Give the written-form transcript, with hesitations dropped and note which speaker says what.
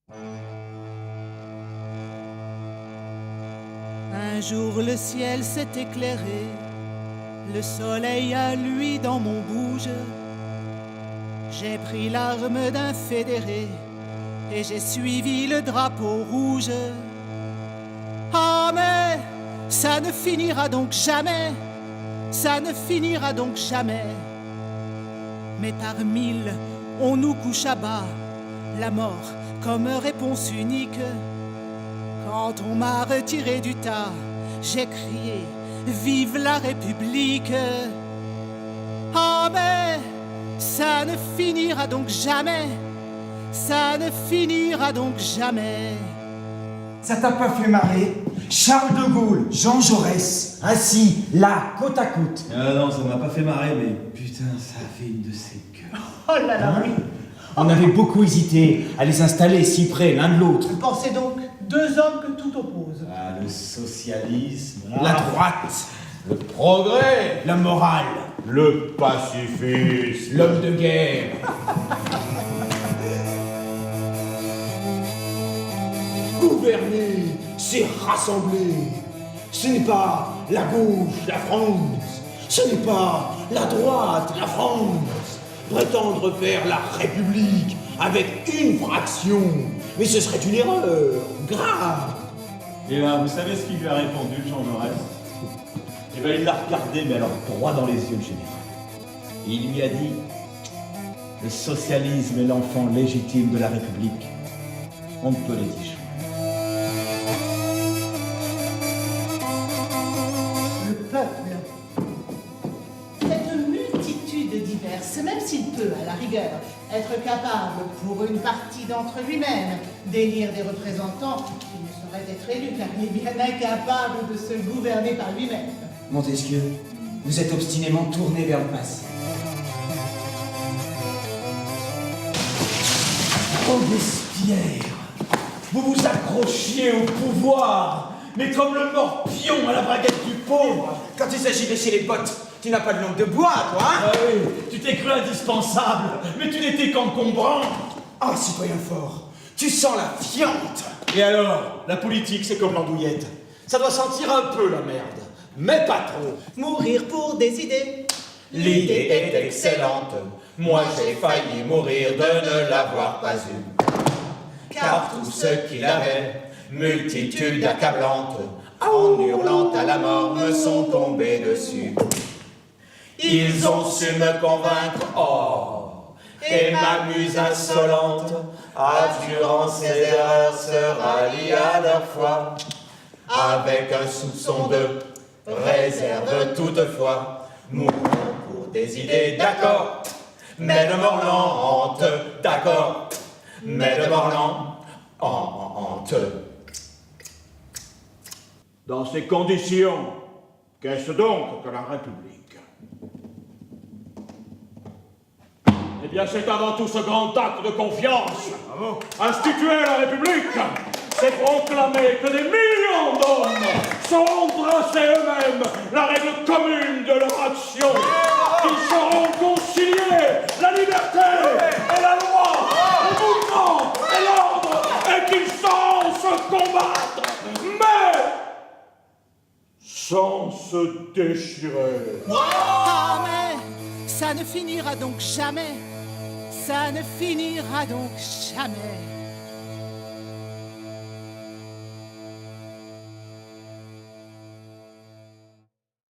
Speaker 1: Un jour le ciel s'est éclairé, le soleil a lui dans mon bouge. J'ai pris l'arme d'un fédéré et j'ai suivi le drapeau rouge. Ah mais ça ne finira donc jamais, ça ne finira donc jamais. Mais par mille on nous couche à bas, la mort comme réponse unique. Quand on m'a retiré du tas, j'ai crié vive la République. Ah mais ça ne finira donc jamais, ça ne finira donc jamais.
Speaker 2: Ça t'a pas fait marrer? Charles de Gaulle, Jean Jaurès, ainsi, là, côte à côte.
Speaker 3: Ah non, ça m'a pas fait marrer, mais putain, ça a fait une de ces gueules.
Speaker 4: Oh là là,
Speaker 2: Hein?
Speaker 4: oui.
Speaker 2: On avait beaucoup hésité à les installer si près l'un de l'autre.
Speaker 4: Pensez donc, deux hommes que tout oppose.
Speaker 3: Ah, le socialisme,
Speaker 2: La droite,
Speaker 5: Le progrès,
Speaker 2: la morale,
Speaker 5: le pacifisme.
Speaker 2: l'homme de guerre.
Speaker 6: Gouverner, c'est rassembler. Ce n'est pas la gauche, la France. Ce n'est pas la droite, la France. Prétendre faire la République avec une fraction. Mais ce serait une erreur grave.
Speaker 3: Et là, vous savez ce qu'il lui a répondu, Jean Jaurès? Eh ben, il l'a regardé, mais alors droit dans les yeux, le général. Et il lui a dit, le socialisme est l'enfant légitime de la République. On ne peut les disjoindre.
Speaker 4: Le peuple, cette multitude diverse, même s'il peut, à la rigueur, être capable, pour une partie d'entre lui-même, d'élire des représentants qui ne sauraient être élus, car il est bien incapable de se gouverner par lui-même.
Speaker 2: Montesquieu, vous êtes obstinément tourné vers le passé.
Speaker 6: Robespierre, vous vous accrochiez au pouvoir, mais comme le morpion à la braguette du pauvre.
Speaker 2: Quand il s'agit de chez les bottes, tu n'as pas de langue de bois, toi, hein?
Speaker 6: Ah oui, tu t'es cru indispensable, mais tu n'étais qu'encombrant.
Speaker 2: Ah, citoyen fort, tu sens la fiente.
Speaker 6: Et alors, la politique, c'est comme l'andouillette. Ça doit sentir un peu la merde, mais pas trop.
Speaker 1: Mourir pour des idées.
Speaker 5: L'idée est excellente. Moi j'ai failli mourir de ne l'avoir pas eue. Car tous ceux qui l'avaient, multitude accablante, en hurlant à la mort me sont tombés dessus. Ils ont su me convaincre, oh, et ma muse insolente, avjurant ses erreurs, se rallie à leur foi, avec un soupçon de réserve toutefois. Mourons pour des idées, d'accord, mais de mort lente, d'accord, mais de mort lente. Dans ces conditions, qu'est-ce donc que la République? Eh bien, c'est avant tout ce grand acte de confiance. Instituer la République, c'est proclamer que des millions d'hommes sauront tracer eux-mêmes la règle commune de leur action, qu'ils sauront concilier la liberté et la loi, le mouvement et l'ordre, et qu'ils sauront se combattre, mais sans se déchirer.
Speaker 1: Ah mais ça ne finira donc jamais, ça ne finira donc jamais.